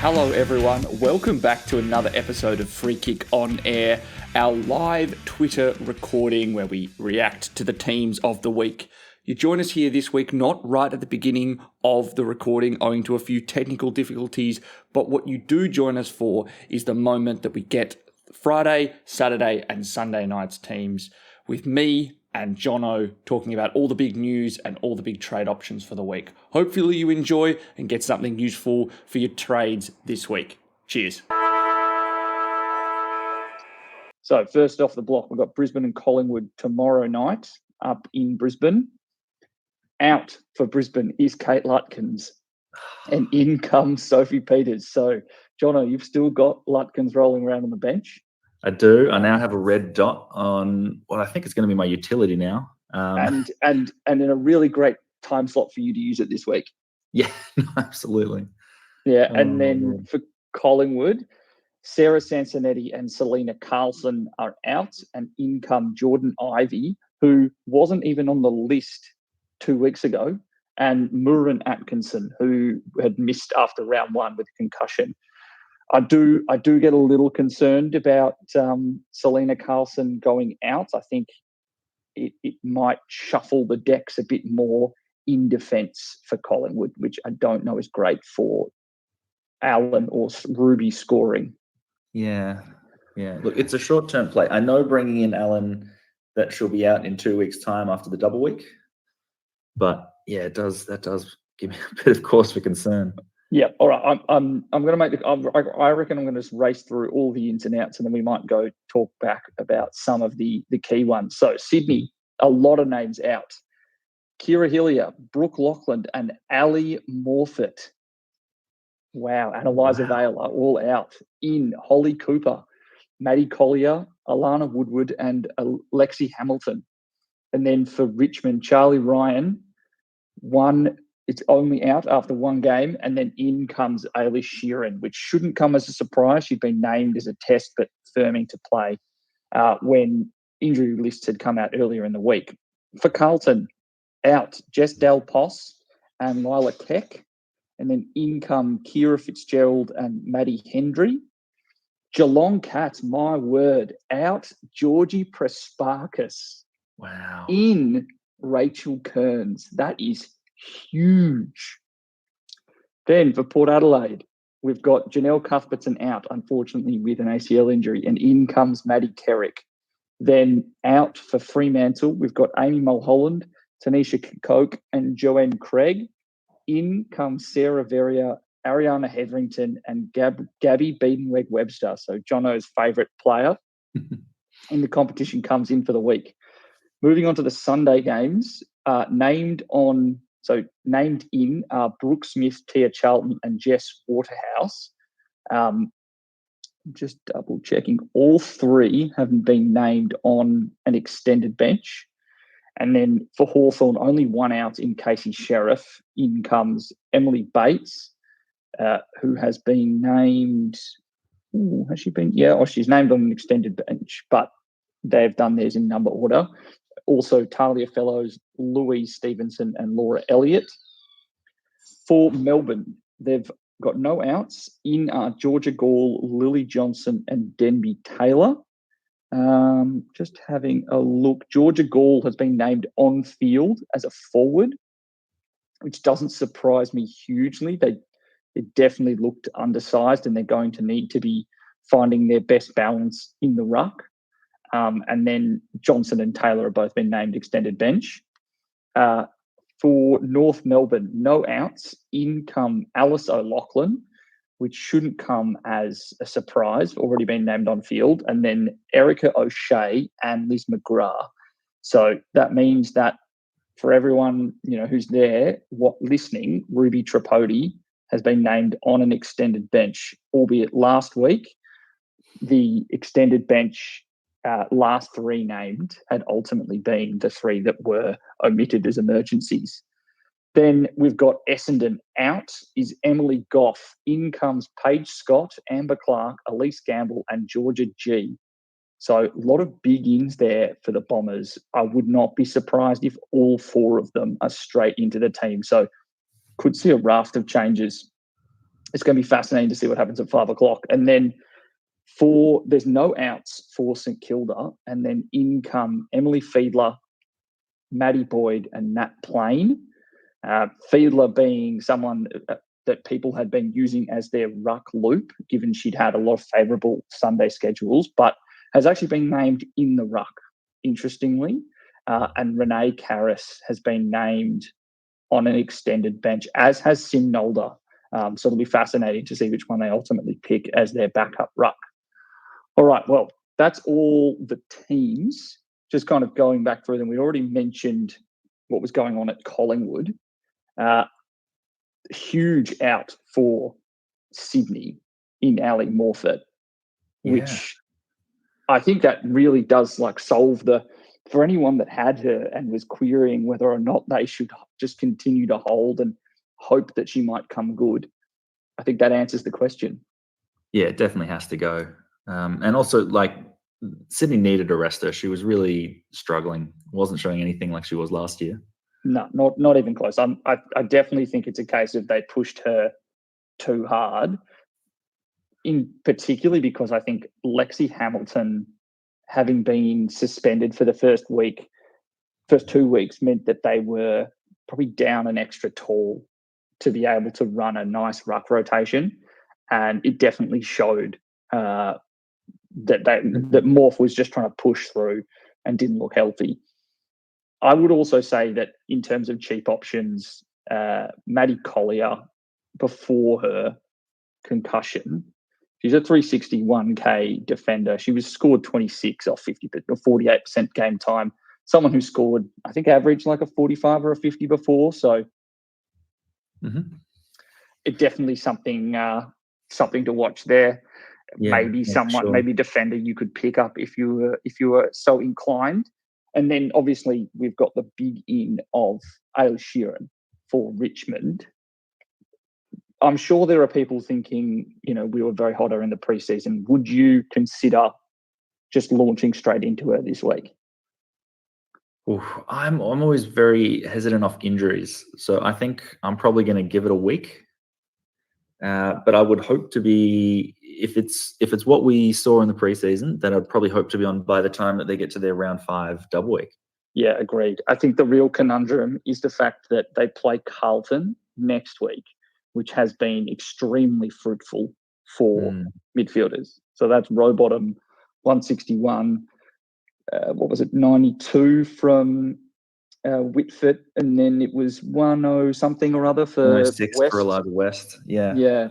Hello everyone, welcome back to another episode of Free Kick On Air, our live Twitter recording where we react to the teams of the week. You join us here this week, not right at the beginning of the recording owing to a few technical difficulties, but what you do join us for is the moment that we get Friday, Saturday and Sunday night's teams with me and Jono talking about all the big news and all the big trade options for the week. Hopefully you enjoy and get something useful for your trades this week. Cheers. So first off the block, we've got Brisbane and Collingwood tomorrow night up in Brisbane. Out for Brisbane is Kate Lutkins and in comes Sophie Peters. So, Jono, you've still got Lutkins rolling around on the bench. I do. I now have a red dot on what I think is going to be my utility now. And in a really great time slot for you to use it this week. Yeah, absolutely. Yeah, and then for Collingwood, Sarah Sansonetti and Selena Carlson are out, and in come Jordan Ivey, who wasn't even on the list 2 weeks ago, and Murin Atkinson, who had missed after round one with a concussion. I do get a little concerned about Selena Carlson going out. I think it might shuffle the decks a bit more in defence for Collingwood, which I don't know is great for Allen or Ruby scoring. Yeah. Look, it's a short-term play. I know bringing in Allen, that she'll be out in 2 weeks' time after the double week. But yeah, that does give me a bit of cause for concern. Yeah, all right. I'm going to make I reckon I'm going to just race through all the ins and outs, and then we might go talk back about some of the key ones. So Sydney, a lot of names out. Kira Hillier, Brooke Lachlan, and Ali Morfitt. Wow, and Eliza Vale are all out. In Holly Cooper, Maddie Collier, Alana Woodward, and Lexi Hamilton. And then for Richmond, Charlie Ryan, it's only out after one game, and then in comes Ailish Sheeran, which shouldn't come as a surprise. She'd been named as a test, but firming to play when injury lists had come out earlier in the week. For Carlton, out Jess Del Pos and Lila Keck, and then in come Kira Fitzgerald and Maddie Hendry. Geelong Cats, my word, out Georgie Prespakis. Wow. In Rachel Kearns. That is huge. Then for Port Adelaide, we've got Janelle Cuthbertson out, unfortunately, with an ACL injury, and in comes Maddie Kerrick. Then out for Fremantle, we've got Amy Mulholland, Tanisha Koch, and Joanne Craig. In comes Sarah Verrier, Ariana Hetherington, and Gabby Beadenweg-Webster. So Jono's favourite player in the competition comes in for the week. Moving on to the Sunday games, named in are Brooke Smith, Tia Charlton, and Jess Waterhouse. Just double checking. All three have been named on an extended bench. And then for Hawthorn, only one out in Casey Sheriff. In comes Emily Bates, who has been named. Has she been? Yeah, she's named on an extended bench, but they've done theirs in number order. Also, Talia Fellows, Louise Stevenson, and Laura Elliott. For Melbourne, they've got no outs. In are Georgia Gall, Lily Johnson, and Denby Taylor. Just having a look. Georgia Gall has been named on field as a forward, which doesn't surprise me hugely. They definitely looked undersized, and they're going to need to be finding their best balance in the ruck. And then Johnson and Taylor have both been named extended bench. For North Melbourne, no outs. In come Alice O'Loughlin, which shouldn't come as a surprise, already been named on field. And then Erica O'Shea and Liz McGrath. So that means that for everyone who's there listening, Ruby Tripodi has been named on an extended bench, albeit last week. The extended bench last three named had ultimately been the three that were omitted as emergencies. Then we've got Essendon. Out is Emily Goff. In comes Paige Scott, Amber Clark, Elise Gamble, and Georgia G. So a lot of big ins there for the Bombers. I would not be surprised if all 4 of them are straight into the team. So could see a raft of changes. It's going to be fascinating to see what happens at 5 o'clock. And then there's no outs for St Kilda. And then in come Emily Fiedler, Maddie Boyd, and Nat Plain. Fiedler being someone that people had been using as their ruck loop, given she'd had a lot of favourable Sunday schedules, but has actually been named in the ruck, interestingly. And Renee Karras has been named on an extended bench, as has Sim Nolder. So it'll be fascinating to see which one they ultimately pick as their backup ruck. All right, well, that's all the teams. Just kind of going back through them, we already mentioned what was going on at Collingwood. Huge out for Sydney in Ali Morfitt, which I think that really does solve for anyone that had her and was querying whether or not they should just continue to hold and hope that she might come good. I think that answers the question. Yeah, it definitely has to go. And also, Sydney needed a rester. She was really struggling. Wasn't showing anything like she was last year. No, not even close. I definitely think it's a case of they pushed her too hard, in particularly because I think Lexi Hamilton, having been suspended for the first 2 weeks, meant that they were probably down an extra tall to be able to run a nice ruck rotation. And it definitely showed that Morph was just trying to push through and didn't look healthy. I would also say that in terms of cheap options, Maddie Collier, before her concussion, she's a 361k defender. She was scored 26 off 48% game time. Someone who scored, I think, average like a 45 or a 50 before. So it definitely something to watch there. Yeah, maybe sure. maybe defender you could pick up if you were so inclined. And then obviously we've got the big in of Ailey Sheeran for Richmond. I'm sure there are people thinking, we were very hot in the preseason. Would you consider just launching straight into her this week? Oof, I'm always very hesitant off injuries, so I think I'm probably going to give it a week. But I would hope to be, if it's what we saw in the preseason, then I'd probably hope to be on by the time that they get to their round 5 double week. Yeah, agreed. I think the real conundrum is the fact that they play Carlton next week, which has been extremely fruitful for midfielders. So that's Rowbottom 161. 92 from Whitford, and then it was 10 something or other for 6 West. for Eliza West. Yeah,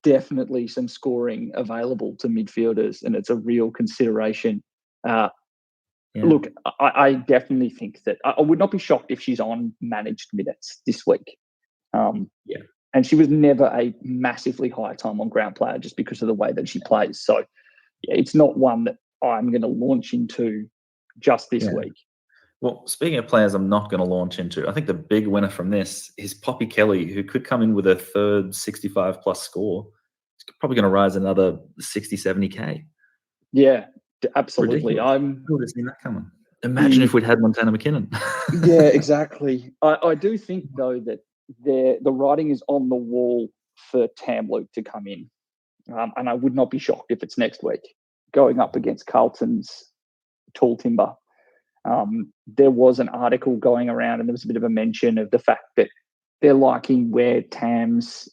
definitely some scoring available to midfielders, and it's a real consideration. Look, I definitely think that I would not be shocked if she's on managed minutes this week. And she was never a massively high time on ground player just because of the way that she plays. So yeah, it's not one that I'm going to launch into just this week. Well, speaking of players I'm not going to launch into, I think the big winner from this is Poppy Kelly, who could come in with a third 65-plus score. He's probably going to rise another 60, 70K. Yeah, absolutely. I would have seen that coming. Imagine if we'd had Montana McKinnon. Yeah, exactly. I do think, though, that the writing is on the wall for Tam Luke to come in. And I would not be shocked if it's next week, going up against Carlton's Tall Timber. There was an article going around, and there was a bit of a mention of the fact that they're liking where Tam's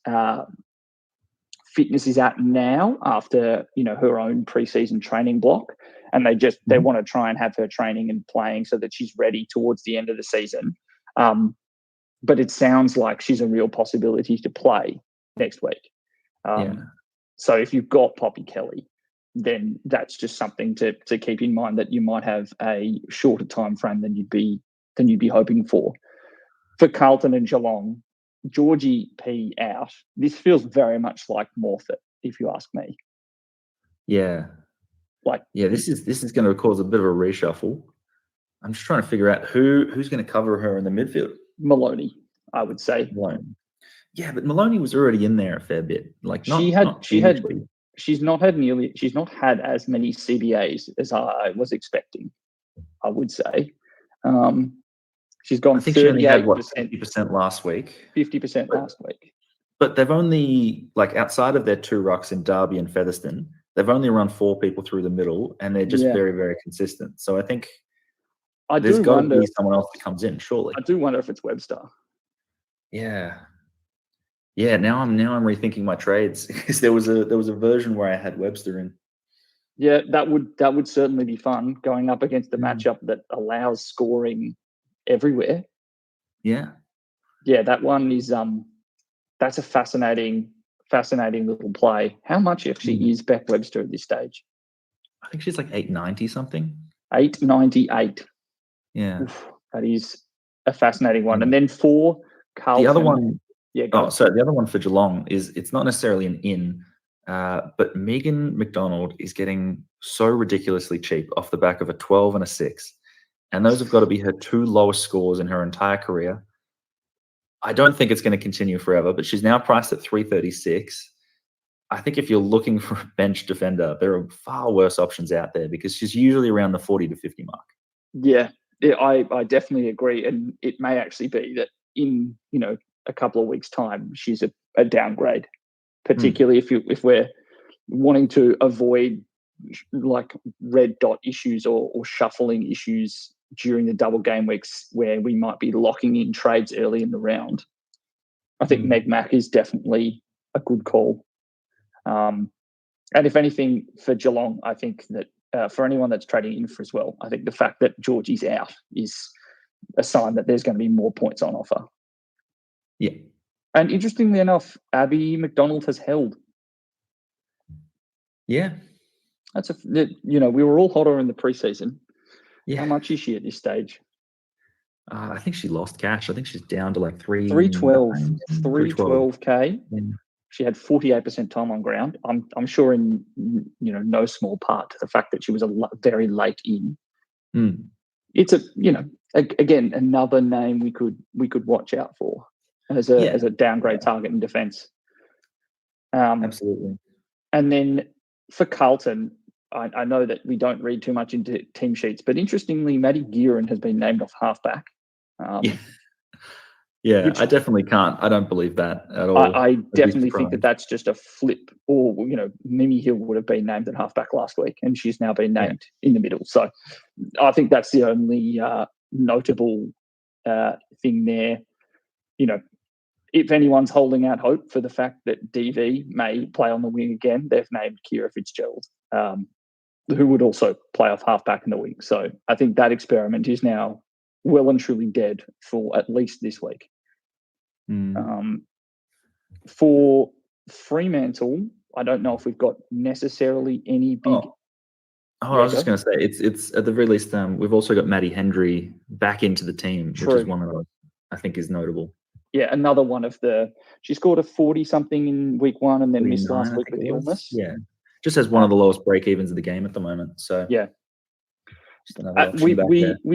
fitness is at now after her own preseason training block, and they want to try and have her training and playing so that she's ready towards the end of the season. But it sounds like she's a real possibility to play next week. So if you've got Poppy Kelly, then that's just something to keep in mind, that you might have a shorter time frame than you'd be hoping for. For Carlton and Geelong, Georgie P out. This feels very much like Morfitt, if you ask me. Yeah. This is going to cause a bit of a reshuffle. I'm just trying to figure out who's going to cover her in the midfield. Maloney. I would say. Maloney. Yeah, but Maloney was already in there a fair bit. Like She's not hugely. not had as many CBAs as I was expecting, I would say. She's gone I think she only had 38%, 50% last week. 50% last week. But they've only, like, outside of their two rucks in Derby and Featherstone, they've only run 4 people through the middle, and they're just very, very consistent. So I think there's got to be someone else that comes in, surely. I do wonder if it's Webster. Yeah. Yeah, now I'm rethinking my trades, because there was a version where I had Webster in. Yeah, that would certainly be fun, going up against a matchup that allows scoring everywhere. Yeah. Yeah, that one is that's a fascinating little play. How much actually is Beck Webster at this stage? I think she's like 890 something. 898. Yeah. Oof, that is a fascinating one. And then for Carlton, the other one. Yeah. The other one for Geelong is, it's not necessarily an in, but Megan McDonald is getting so ridiculously cheap off the back of a 12 and a 6. And those have got to be her 2 lowest scores in her entire career. I don't think it's going to continue forever, but she's now priced at 336. I think if you're looking for a bench defender, there are far worse options out there, because she's usually around the 40 to 50 mark. Yeah, I definitely agree. And it may actually be that in, a couple of weeks' time, she's a downgrade, particularly if we're wanting to avoid like red dot issues or shuffling issues during the double game weeks, where we might be locking in trades early in the round. I think Meg Mac is definitely a good call. And if anything, for Geelong, I think that for anyone that's trading in for as well, I think the fact that Georgie's out is a sign that there's going to be more points on offer. Yeah. And interestingly enough, Abby McDonald has held. Yeah. We were all hotter in the preseason. Yeah. How much is she at this stage? I think she lost cash. I think she's down to like 312K. Yeah. She had 48% time on ground. I'm sure in no small part to the fact that she was very late in. It's again another name we could watch out for as a downgrade target in defence. Absolutely. And then for Carlton, I know that we don't read too much into team sheets, but interestingly, Maddie Gearin has been named off halfback. Yeah, I definitely can't. I don't believe that at all. I definitely think that that's just a flip. Or, Mimi Hill would have been named at halfback last week, and she's now been named in the middle. So I think that's the only notable thing there. If anyone's holding out hope for the fact that DV may play on the wing again, they've named Kira Fitzgerald, who would also play off halfback in the wing. So I think that experiment is now well and truly dead for at least this week. For Fremantle, I don't know if we've got necessarily any big. I was just going to say, it's at the very least, we've also got Maddie Hendry back into the team, which is one that I think is notable. Yeah, another one of she scored a 40-something in week 1 and then missed last week with illness. Yeah, just has one of the lowest break evens of the game at the moment. So yeah. We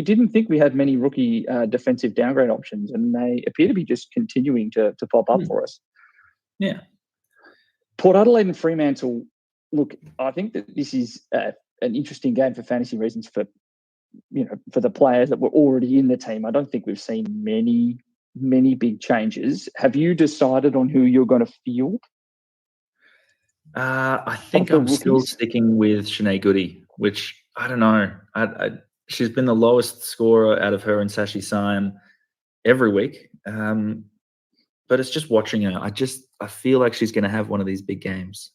didn't think we had many rookie defensive downgrade options, and they appear to be just continuing to pop up for us. Yeah. Port Adelaide and Fremantle, look, I think that this is an interesting game for fantasy reasons for the players that were already in the team. I don't think we've seen many big changes. Have you decided on who you're going to field? I think I'm still sticking with Shanae Goody, which I don't know. She's been the lowest scorer out of her and Sashi Syme every week. But it's just watching her. I feel like she's going to have one of these big games.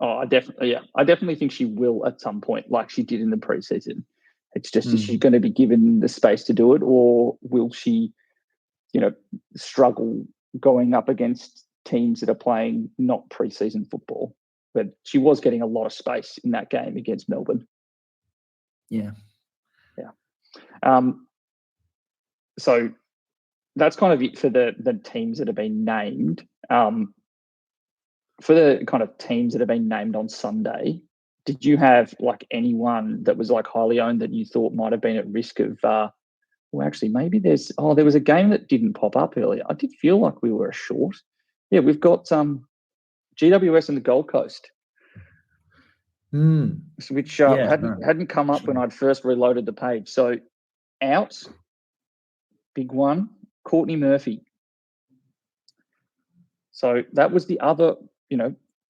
Oh, I definitely think she will at some point, like she did in the preseason. It's just, is she going to be given the space to do it, or will she, struggle going up against teams that are playing not preseason football? But she was getting a lot of space in that game against Melbourne. Yeah. So that's kind of it for the teams that have been named. For the kind of teams that have been named on Sunday, did you have like anyone that was like highly owned that you thought might have been at risk of Well, actually, maybe there was a game that didn't pop up earlier. I did feel like we were a short. Yeah, we've got GWS and the Gold Coast, which hadn't come up when I'd first reloaded the page. So out, big one, Courtney Murphy. So that was the other,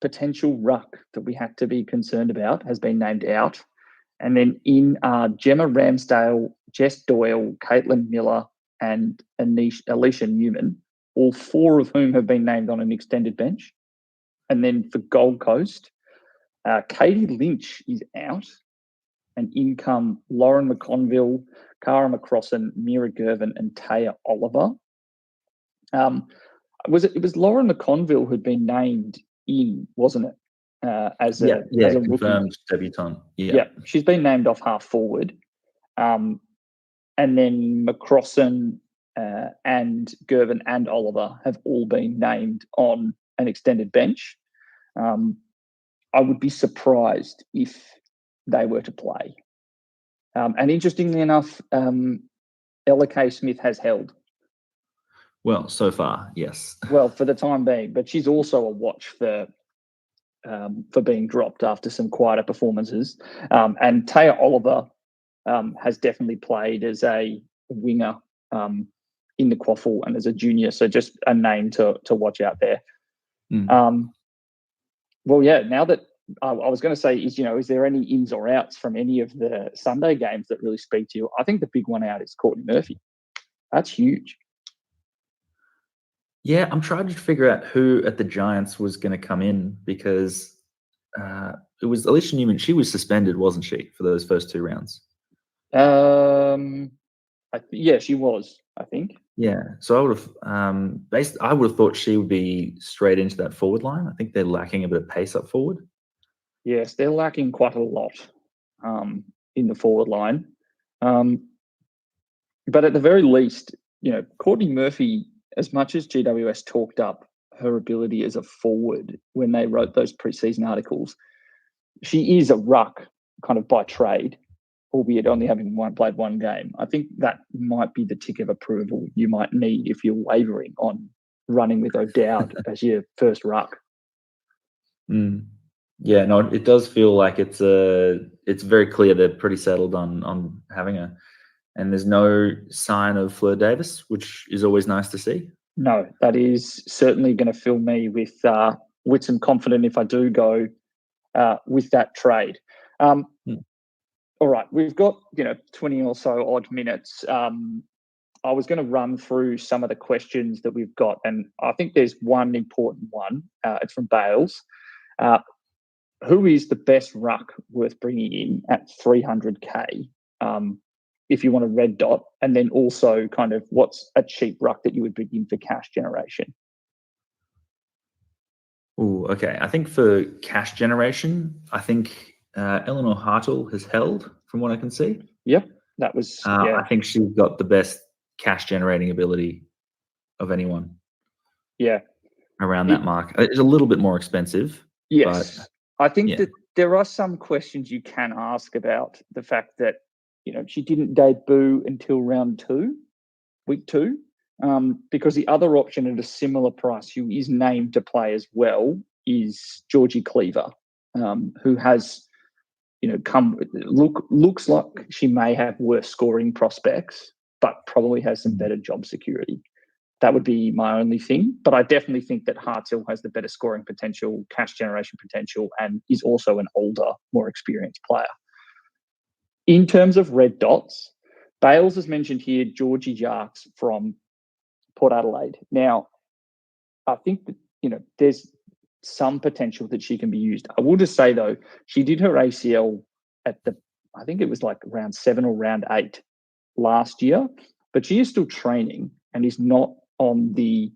potential ruck that we had to be concerned about, has been named out. And then in Gemma Ramsdale, Jess Doyle, Caitlin Miller, and Alicia Newman, all 4 of whom have been named on an extended bench. And then for Gold Coast, Katie Lynch is out, and in come Lauren McConville, Cara McCrossan, Mira Gervin, and Taya Oliver. It was Lauren McConville who'd been named in, wasn't it? As a confirmed debutant. Yeah, she's been named off half forward. And then McCrossan and Gervin and Oliver have all been named on an extended bench. I would be surprised if they were to play. And interestingly enough, Ella K. Smith has held. Well, so far, yes. Well, for the time being, but she's also a watch for being dropped after some quieter performances. And Taya Oliver has definitely played as a winger in the quaffle and as a junior, so just a name to watch out there. Well, yeah, now that I was going to say is there any ins or outs from any of the Sunday games that really speak to you? I think the big one out is Courtney Murphy. That's huge. Yeah, I'm trying to figure out who at the Giants was going to come in, because it was Alicia Newman. She was suspended, wasn't she, for those first 2 rounds? Yeah, she was, I think. Yeah, so I would have thought she would be straight into that forward line. I think they're lacking a bit of pace up forward. Yes, they're lacking quite a lot in the forward line. But at the very least, Courtney Murphy, as much as GWS talked up her ability as a forward when they wrote those preseason articles, she is a ruck kind of by trade, albeit only having played 1 game. I think that might be the tick of approval you might need if you're wavering on running with O'Dowd as your first ruck. Yeah, no, it does feel like it's very clear they're pretty settled on having her. And there's no sign of Fleur Davis, which is always nice to see. No, that is certainly going to fill me with some confidence if I do go with that trade. All right, we've got 20 or so odd minutes. I was going to run through some of the questions that we've got, and I think there's one important one. It's from Bales. Who is the best ruck worth bringing in at 300k? If you want a red dot, and then also kind of what's a cheap ruck that you would bring in for cash generation? Oh, okay. I think for cash generation, I think Eleanor Hartle has held, from what I can see. Yep, that was. I think she's got the best cash generating ability of anyone. Yeah, around that mark. It's a little bit more expensive. Yes, but, I think that there are some questions you can ask about the fact that she didn't debut until week 2, because the other option at a similar price, who is named to play as well, is Georgie Cleaver, who has looks like she may have worse scoring prospects, but probably has some better job security. That would be my only thing. But I definitely think that Hartill has the better scoring potential, cash generation potential, and is also an older, more experienced player. In terms of red dots, Bales has mentioned here Georgie Jarks from Port Adelaide. Now, I think that, there's some potential that she can be used. I will just say, though, she did her ACL at I think it was like round 7 or round 8 last year, but she is still training and is not on the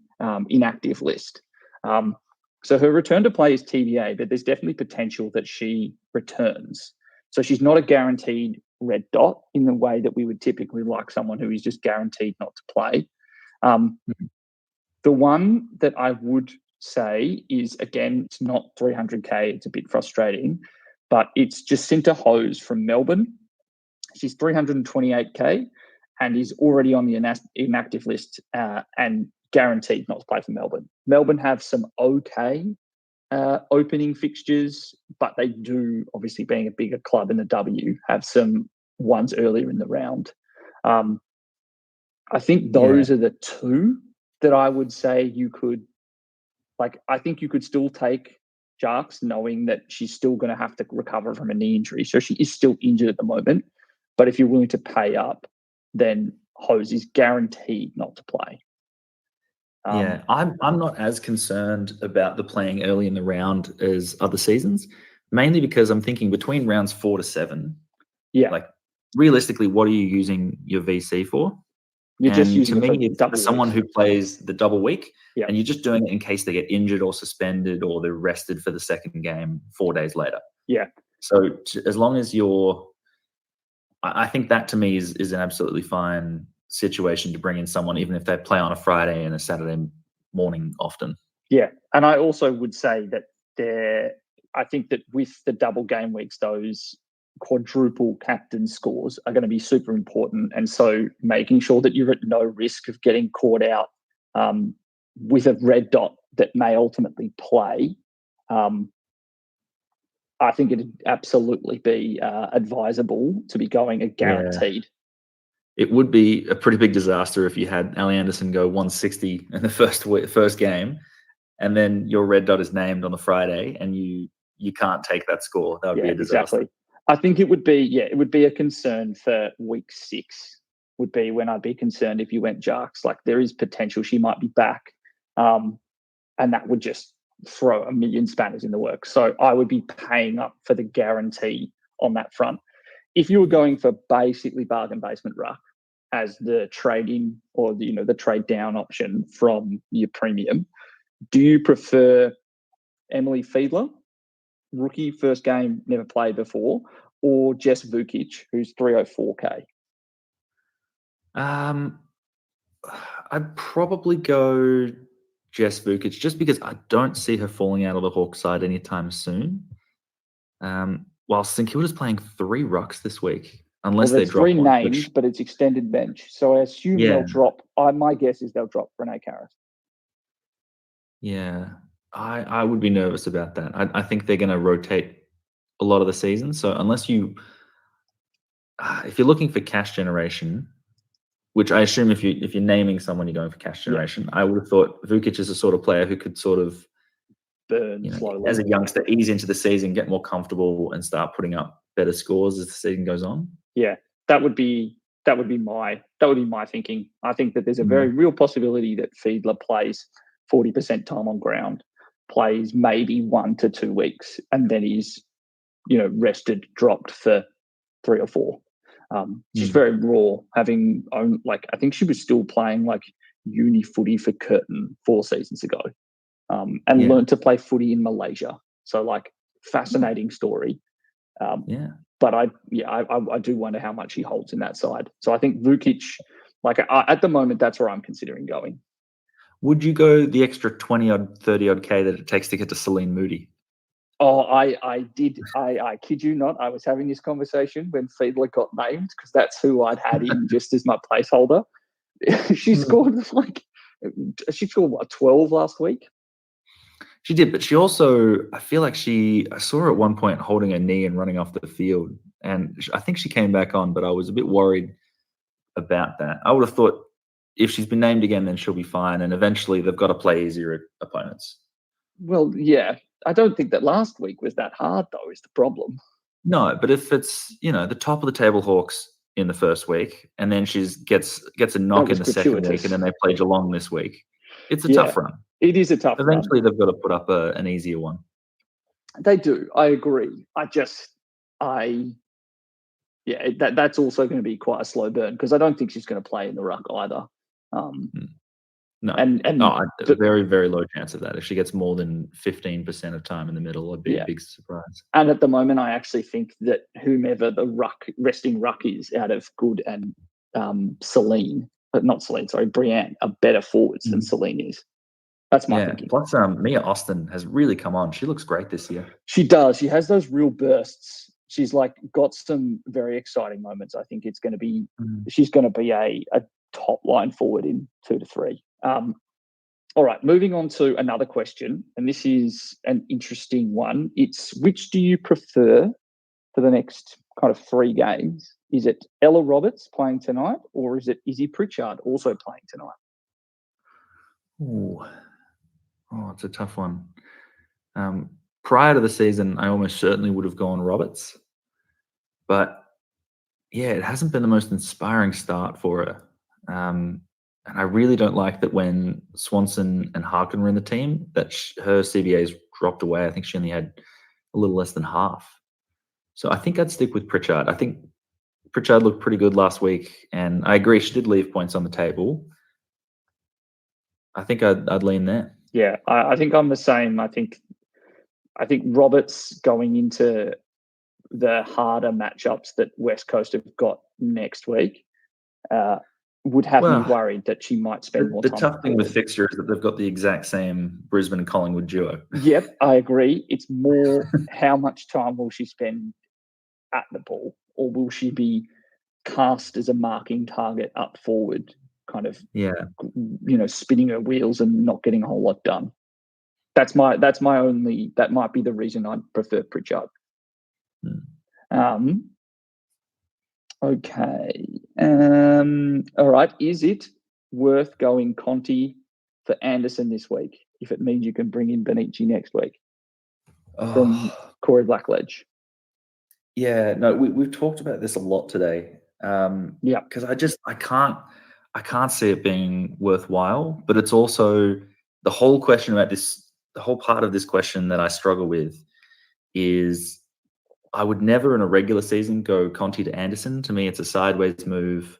inactive list. So her return to play is TBA, but there's definitely potential that she returns. So she's not a guaranteed red dot in the way that we would typically like someone who is just guaranteed not to play. The one that I would say is, again, it's not 300k. It's a bit frustrating, but it's Jacinta Hose from Melbourne. She's 328k, and is already on the inactive list and guaranteed not to play for Melbourne. Melbourne have some okay opening fixtures, but they do, obviously being a bigger club in the W, have some ones earlier in the round. I think those are the two that I would say you could, like, I think you could still take Jarks knowing that she's still going to have to recover from a knee injury. So she is still injured at the moment. But if you're willing to pay up, then Hose is guaranteed not to play. I'm not as concerned about the playing early in the round as other seasons, mainly because I'm thinking between rounds 4 to 7. Yeah. Like, realistically, what are you using your VC for? You're just using to me, it's someone who plays the double week, yeah. and you're just doing it in case they get injured or suspended or they're rested for the second game 4 days later. Yeah. So as long as I think that to me is an absolutely fine situation to bring in someone, even if they play on a Friday and a Saturday morning often. Yeah, and I also would say that I think that with the double game weeks, those quadruple captain scores are going to be super important. And so making sure that you're at no risk of getting caught out with a red dot that may ultimately play, I think it'd absolutely be advisable to be going a guaranteed. Yeah. It would be a pretty big disaster if you had Ali Anderson go 160 in the first game, and then your red dot is named on the Friday, and you can't take that score. That would be a disaster. Exactly. I think it would be a concern for week 6. Would be when I'd be concerned if you went Jarks. Like, there is potential she might be back, and that would just throw a million spanners in the works. So I would be paying up for the guarantee on that front. If you were going for basically bargain basement ruck as the trade-in or the trade-down option from your premium, do you prefer Emily Fiedler, rookie, first game, never played before, or Jess Vukic, who's 304K? I'd probably go Jess Vukic just because I don't see her falling out of the Hawks side anytime soon. While St Kilda's playing 3 rucks this week, unless they drop 3 one, names, but it's extended bench. So I assume they'll drop. My guess is they'll drop Renee Karras. Yeah, I would be nervous about that. I think they're going to rotate a lot of the season. So unless if you're looking for cash generation, which I assume if you're naming someone, you're going for cash generation. I would have thought Vukic is a sort of player who could sort of burn slowly as a youngster, ease into the season, get more comfortable, and start putting up better scores as the season goes on. Yeah, that would be my thinking. I think that there's a very real possibility that Fiedler plays 40% time on ground, plays maybe 1 to 2 weeks, and then he's rested, dropped for 3 or 4. She's very raw, having I think she was still playing like uni footy for Curtin 4 seasons ago, and learned to play footy in Malaysia. So, like, fascinating story. But I do wonder how much he holds in that side. So I think Vukic, at the moment, that's where I'm considering going. Would you go the extra 20 odd, 30 odd K that it takes to get to Celine Moody? Oh, I did. I kid you not. I was having this conversation when Fiedler got named, because that's who I'd had in just as my placeholder. She scored what, 12 last week? She did, but she also, I feel like I saw her at one point holding her knee and running off the field. And I think she came back on, but I was a bit worried about that. I would have thought if she's been named again, then she'll be fine. And eventually they've got to play easier opponents. Well, yeah. I don't think that last week was that hard, though, is the problem. No, but if it's, the top of the table Hawks in the first week, and then she gets a knock in the second week, and then they play Geelong this week, it's a tough run. It is a tough run. Eventually, they've got to put up an easier one. They do. I agree. That's also going to be quite a slow burn, because I don't think she's going to play in the ruck either. No, a very, very low chance of that. If she gets more than 15% of time in the middle, it'd be a big surprise. And at the moment, I actually think that whomever the resting ruck is out of Good and Brianne are better forwards than Celine is. That's my thinking. Plus, Mia Austin has really come on. She looks great this year. She does. She has those real bursts. she's like got some very exciting moments. I think it's going to be she's going to be a top line forward in 2 to 3. All right, moving on to another question, and this is an interesting one. It's which do you prefer for the next kind of 3 games? Is it Ella Roberts playing tonight, or is it Izzy Pritchard also playing tonight? Ooh. Oh, it's a tough one. Prior to the season, I almost certainly would have gone Roberts. But, yeah, it hasn't been the most inspiring start for her. And I really don't like that when Swanson and Harkin were in the team, that her CBA's dropped away. I think she only had a little less than half. So I think I'd stick with Pritchard. I think Pritchard looked pretty good last week, and I agree she did leave points on the table. I think I'd lean there. Yeah, I think I'm the same. I think Roberts going into the harder matchups that West Coast have got next week would have me worried that she might spend more time. The tough thing with fixture is that they've got the exact same Brisbane and Collingwood duo. Yep, I agree. It's more how much time will she spend at the ball, or will she be cast as a marking target up forward, kind of, spinning her wheels and not getting a whole lot done. That might be the reason I'd prefer Pritchard. Okay. All right. Is it worth going Conti for Anderson this week if it means you can bring in Benici next week? From Corey Blackledge. Yeah, no, we've talked about this a lot today. Because I can't see it being worthwhile. But it's also the whole question about this. The whole part of this question that I struggle with is I would never in a regular season go Conti to Anderson. To me, it's a sideways move,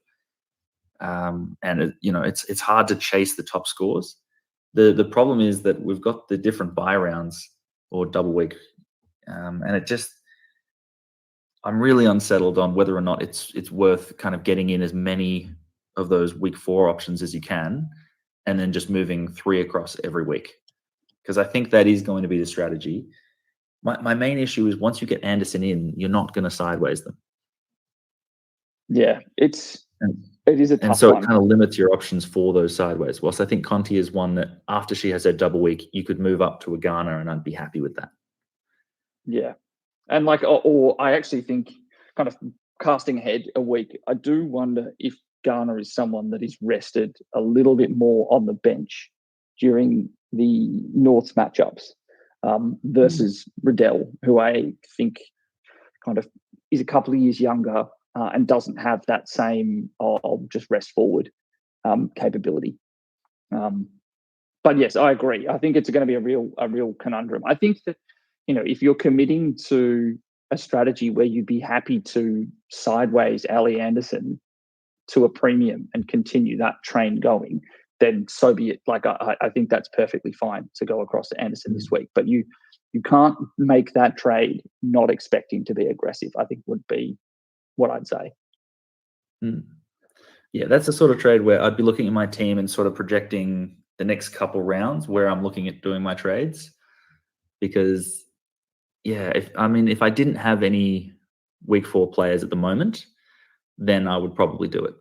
and it's hard to chase the top scores. The problem is that we've got the different bye rounds or double week, and I'm really unsettled on whether or not it's worth kind of getting in as many of those week 4 options as you can, and then just moving 3 across every week, because I think that is going to be the strategy. My main issue is once you get Anderson in, you're not going to sideways them. Yeah, it is a tough and so one. It kind of limits your options for those sideways. Whilst I think Conti is one that after she has her double week, you could move up to a Garner, and I'd be happy with that. Yeah, and or I actually think, kind of casting ahead a week, I do wonder if Garner is someone that is rested a little bit more on the bench during the Norths matchups. Versus Riddell, who I think kind of is a couple of years younger and doesn't have that same I'll just rest forward capability. But yes, I agree. I think it's going to be a real conundrum. I think that, if you're committing to a strategy where you'd be happy to sideways Ali Anderson to a premium and continue that train going, then so be it. Like I think that's perfectly fine to go across to Anderson this week. But you can't make that trade not expecting to be aggressive, I think would be what I'd say. Yeah, that's the sort of trade where I'd be looking at my team and sort of projecting the next couple rounds where I'm looking at doing my trades. Because, if I didn't have any week 4 players at the moment, then I would probably do it.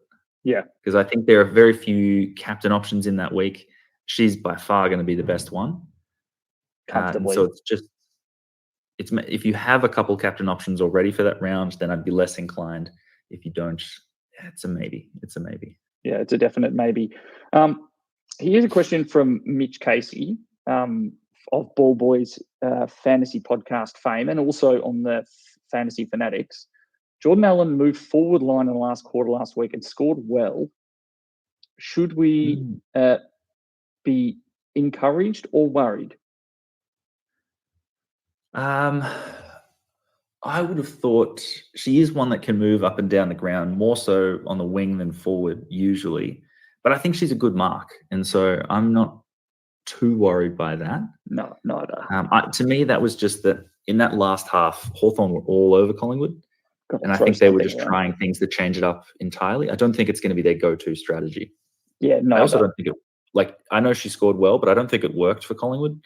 Yeah. Because I think there are very few captain options in that week. She's by far going to be the best one. Comfortably. So if you have a couple captain options already for that round, then I'd be less inclined. If you don't, it's a maybe. Yeah, it's a definite maybe. Here's a question from Mitch Casey of Ball Boys fantasy podcast fame, and also on the Fantasy Fanatics. Jordan Allen moved forward line in the last quarter last week and scored well. Should we be encouraged or worried? I would have thought she is one that can move up and down the ground, more so on the wing than forward usually. But I think she's a good mark, and so I'm not too worried by that. No, neither. To me, that was just that in that last half, Hawthorn were all over Collingwood. And I think they were just trying things to change it up entirely. I don't think it's going to be their go-to strategy. Yeah, no. I also don't think I know she scored well, but I don't think it worked for Collingwood.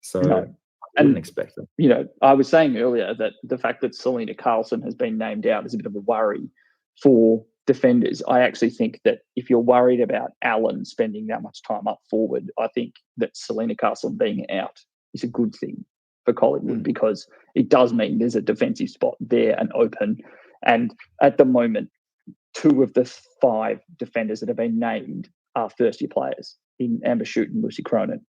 So wouldn't expect them. You know, I was saying earlier that the fact that Selena Carlson has been named out is a bit of a worry for defenders. I actually think that if you're worried about Allen spending that much time up forward, I think that Selena Carlson being out is a good thing for Collingwood because it does mean there's a defensive spot there and open. And at the moment, 2 of the 5 defenders that have been named are first-year players in Amber Shute and Lucy Cronin.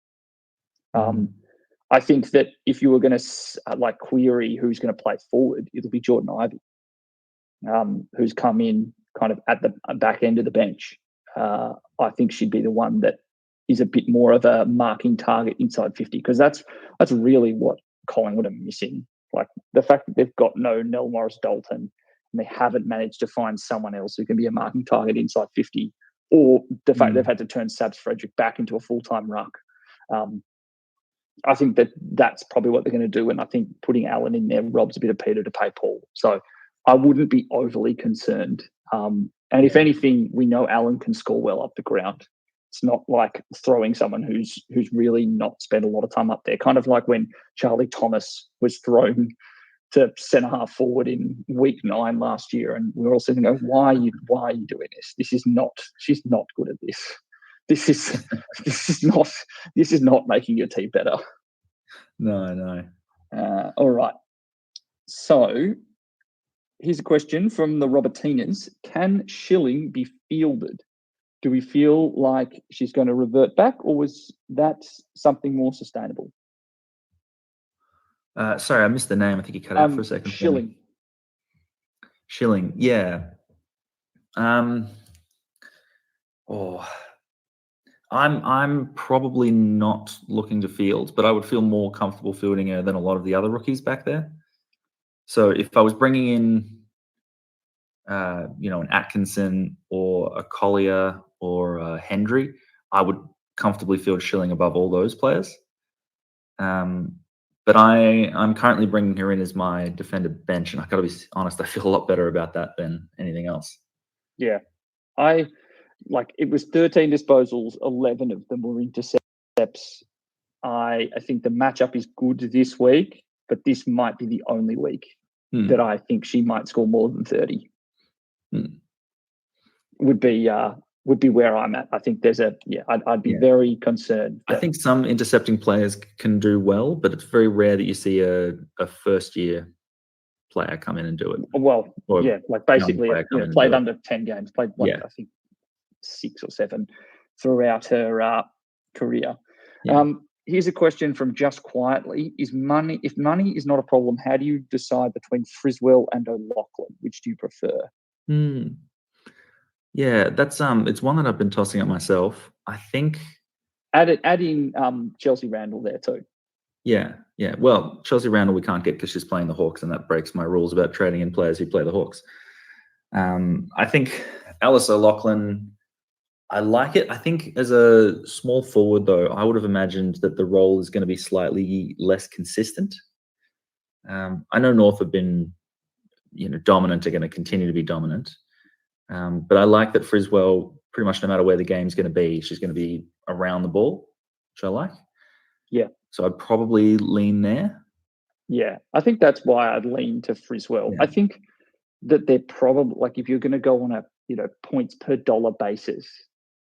I think that if you were going to query who's going to play forward, it'll be Jordan Ivey, who's come in kind of at the back end of the bench. I think she'd be the one that is a bit more of a marking target inside 50 because that's really what Collingwood are missing. Like the fact that they've got no Nell Morris-Dalton and they haven't managed to find someone else who can be a marking target inside 50, or the fact they've had to turn Sabs Frederick back into a full-time ruck. I think that's probably what they're going to do, and I think putting Allen in there robs a bit of Peter to pay Paul. So I wouldn't be overly concerned. And if anything, we know Allen can score well up the ground. It's not like throwing someone who's really not spent a lot of time up there. Kind of like when Charlie Thomas was thrown to centre half forward in week 9 last year, and we were all sitting there, why are you doing this? She's not good at this. This is not making your team better. No. All right. So here's a question from the Robertinas. Can Schilling be fielded? Do we feel like she's going to revert back, or was that something more sustainable? Sorry, I missed the name. I think you cut out for a second. Schilling, yeah. I'm probably not looking to field, but I would feel more comfortable fielding her than a lot of the other rookies back there. So if I was bringing in, an Atkinson or a Collier or a Hendry, I would comfortably field Schilling above all those players. But I'm currently bringing her in as my defender bench, and I got to be honest, I feel a lot better about that than anything else. Yeah, it was 13 disposals, 11 of them were intercepts. I think the matchup is good this week, but this might be the only week that I think she might score more than 30. Would be where I'm at. I think I'd be very concerned. I think some intercepting players can do well, but it's very rare that you see a first-year player come in and do it. Well, basically, played under 10 games, played I think 6 or 7 throughout her career. Yeah. Here's a question from Just Quietly: if money is not a problem, how do you decide between Friswell and O'Loughlin? Which do you prefer? Yeah, that's it's one that I've been tossing up myself. I think add in Chelsea Randall there too. Yeah. Well, Chelsea Randall we can't get because she's playing the Hawks, and that breaks my rules about trading in players who play the Hawks. I think Alice O'Loughlin, I like it. I think as a small forward, though, I would have imagined that the role is going to be slightly less consistent. I know North have been, dominant, are going to continue to be dominant. But I like that Friswell, pretty much no matter where the game's going to be, she's going to be around the ball, which I like. Yeah. So I'd probably lean there. Yeah, I think that's why I'd lean to Friswell. Yeah. I think that they're probably, if you're going to go on a points per dollar basis,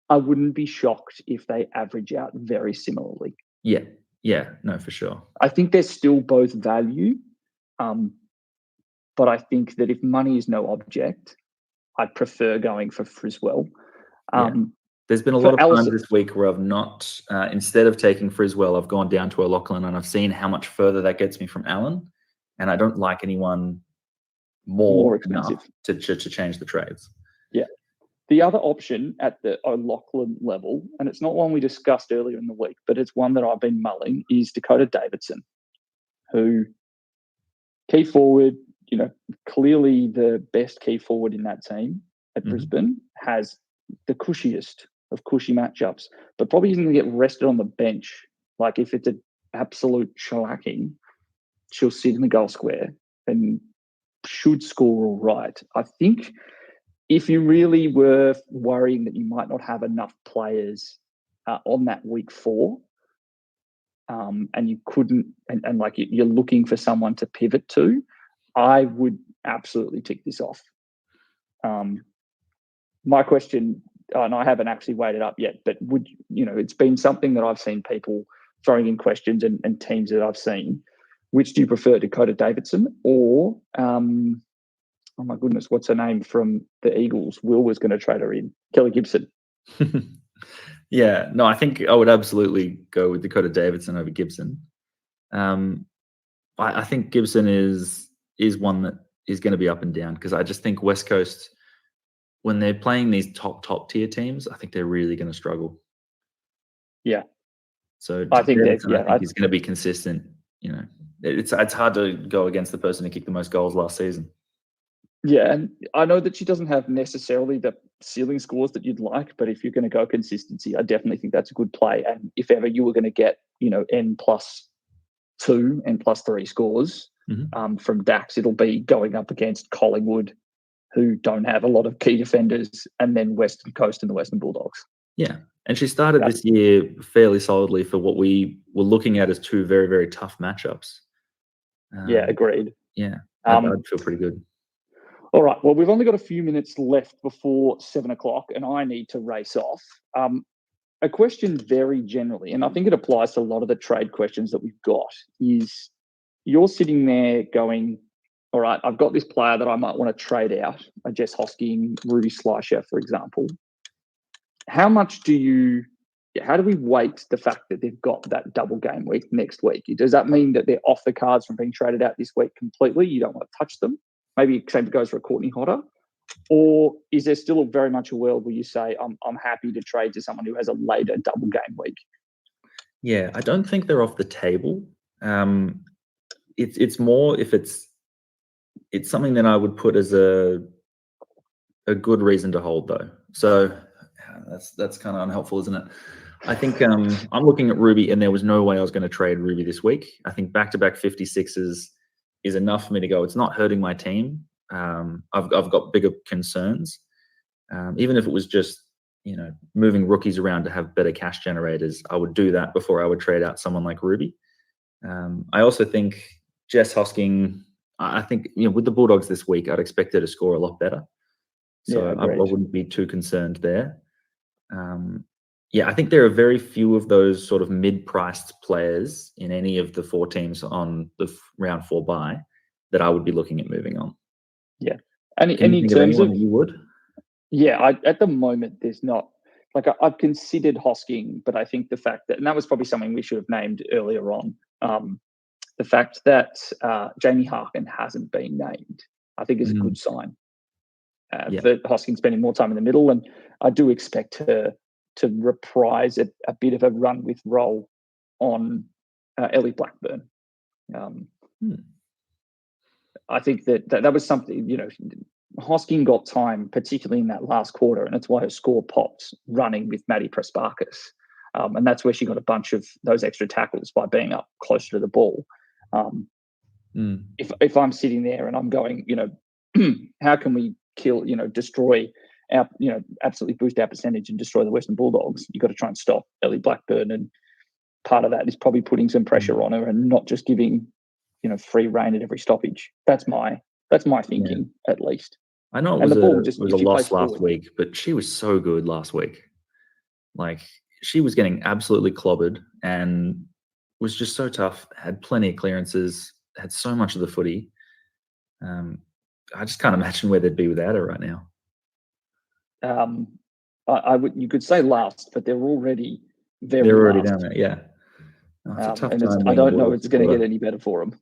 I wouldn't be shocked if they average out very similarly. Yeah, no, for sure. I think they're still both value, but I think that if money is no object, I'd prefer going for Friswell. There's been a lot of times this week where I've not, instead of taking Friswell, I've gone down to O'Loughlin, and I've seen how much further that gets me from Allen, and I don't like anyone more expensive to change the trades. Yeah. The other option at the O'Loughlin level, and it's not one we discussed earlier in the week, but it's one that I've been mulling, is Dakota Davidson, who key forward, clearly the best key forward in that team at Brisbane, has the cushiest of cushy matchups, but probably isn't going to get rested on the bench. Like if it's an absolute shellacking, she'll sit in the goal square and should score all right. I think if you really were worrying that you might not have enough players on that week 4, and you couldn't, and like you're looking for someone to pivot to, I would absolutely tick this off. My question, and I haven't actually weighed it up yet, but it's been something that I've seen people throwing in questions and teams that I've seen. Which do you prefer, Dakota Davidson or, oh my goodness, what's her name from the Eagles? Will was going to trade her in, Kelly Gibson. Yeah, no, I think I would absolutely go with Dakota Davidson over Gibson. I think Gibson is one that is going to be up and down, because I just think West Coast, when they're playing these top tier teams, I think they're really going to struggle. Yeah. So I think Davidson, I think he's going to be consistent. It's hard to go against the person who kicked the most goals last season. Yeah, and I know that she doesn't have necessarily the ceiling scores that you'd like, but if you're going to go consistency, I definitely think that's a good play. And if ever you were going to get, N+2, N+3 scores from Dax, it'll be going up against Collingwood, who don't have a lot of key defenders, and then Western Coast and the Western Bulldogs. Yeah, and she started this year fairly solidly for what we were looking at as two very, very tough matchups. Yeah, agreed. Yeah, I'd feel pretty good. All right. Well, we've only got a few minutes left before 7:00, and I need to race off. A question very generally, and I think it applies to a lot of the trade questions that we've got, is you're sitting there going, all right, I've got this player that I might want to trade out, a Jess Hosking, Ruby Slicer, for example. How do we weight the fact that they've got that double game week next week? Does that mean that they're off the cards from being traded out this week completely? You don't want to touch them? Maybe same goes for a Courtney Hodder, or is there still very much a world where you say I'm happy to trade to someone who has a later double game week? Yeah, I don't think they're off the table. It's more if it's something that I would put as a good reason to hold, though. So that's kind of unhelpful, isn't it? I think I'm looking at Ruby, and there was no way I was going to trade Ruby this week. I think back-to-back 56s is enough for me to go, it's not hurting my team. I've got bigger concerns. Even if it was just, moving rookies around to have better cash generators, I would do that before I would trade out someone like Ruby. I also think Jess Hosking, I think, with the Bulldogs this week, I'd expect her to score a lot better. So I wouldn't be too concerned there. I think there are very few of those sort of mid-priced players in any of the four teams on the round 4 bye that I would be looking at moving on. Yeah. And Can you in think of terms anyone of, that you would? Yeah, at the moment, there's not. Like, I've considered Hosking, but I think the fact that, and that was probably something we should have named earlier on, the fact that Jamie Harkin hasn't been named, I think is a good sign. For Hosking spending more time in the middle, and I do expect her to reprise a bit of a run with role on Ellie Blackburn. I think that was something, Hosking got time, particularly in that last quarter, and that's why her score popped running with Maddie Prespakis. And that's where she got a bunch of those extra tackles by being up closer to the ball. If I'm sitting there and I'm going, how can we destroy our, absolutely boost our percentage and destroy the Western Bulldogs? You've got to try and stop Ellie Blackburn, and part of that is probably putting some pressure on her and not just giving, free rein at every stoppage. That's my thinking, at least. I know it was a loss last week, but she was so good last week. Like, she was getting absolutely clobbered and was just so tough, had plenty of clearances, had so much of the footy. I just can't imagine where they'd be without her right now. You could say last, but they're already down there, yeah. It's a tough time. I don't know it's going to get any better for them.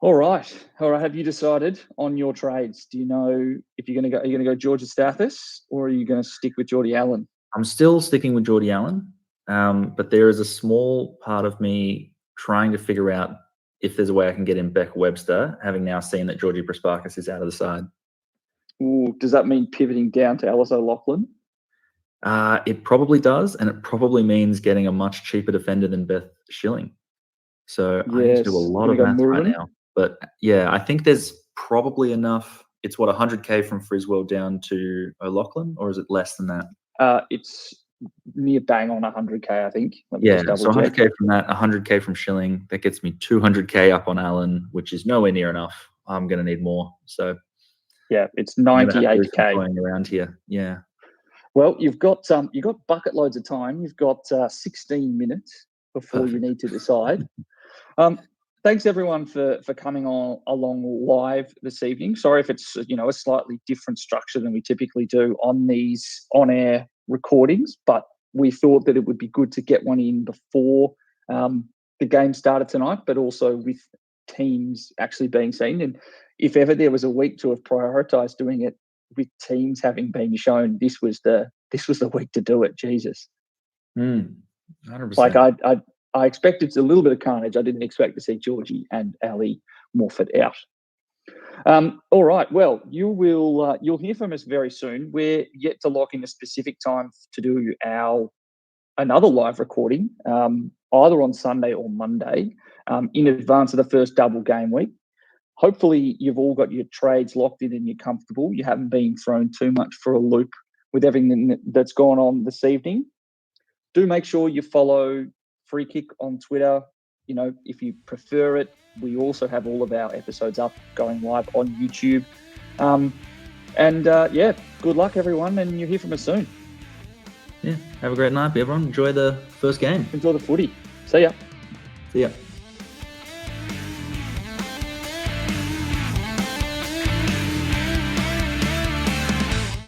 All right. Have you decided on your trades? Do you know if you're going to go? Are you going to go Georgia Stathis, or are you going to stick with Geordie Allen? I'm still sticking with Geordie Allen, but there is a small part of me trying to figure out if there's a way I can get in Beck Webster, having now seen that Georgie Prespakis is out of the side. Ooh, does that mean pivoting down to Alice O'Loughlin? It probably does, and it probably means getting a much cheaper defender than Beth Schilling. So I need to do a lot of math right now. But yeah, I think there's probably enough. It's what, 100K from Friswell down to O'Loughlin, or is it less than that? It's near bang on 100k, I think. Let me Yeah, just double so check. 100k from that, 100k from Schilling. That gets me 200k up on Allen, which is nowhere near enough. I'm going to need more. So yeah, it's I'm going to have to do some 98k. going around here. Yeah. Well, you've got bucket loads of time. You've got 16 minutes before you need to decide. Thanks everyone for coming along live this evening. Sorry if it's a slightly different structure than we typically do on these on-air recordings, but we thought that it would be good to get one in before the game started tonight, but also with teams actually being seen. And if ever there was a week to have prioritised doing it with teams having been shown, this was the week to do it. Jesus, 100%. like I expected a little bit of carnage. I didn't expect to see Georgie and Ali Morford out. All right. Well, you'll hear from us very soon. We're yet to lock in a specific time to do another live recording, either on Sunday or Monday, in advance of the first double game week. Hopefully, you've all got your trades locked in and you're comfortable. You haven't been thrown too much for a loop with everything that's gone on this evening. Do make sure you follow Free Kick on Twitter. If you prefer it, we also have all of our episodes up going live on YouTube. Good luck everyone, and you'll hear from us soon. Yeah, have a great night, everyone. Enjoy the first game. Enjoy the footy. See ya. See ya.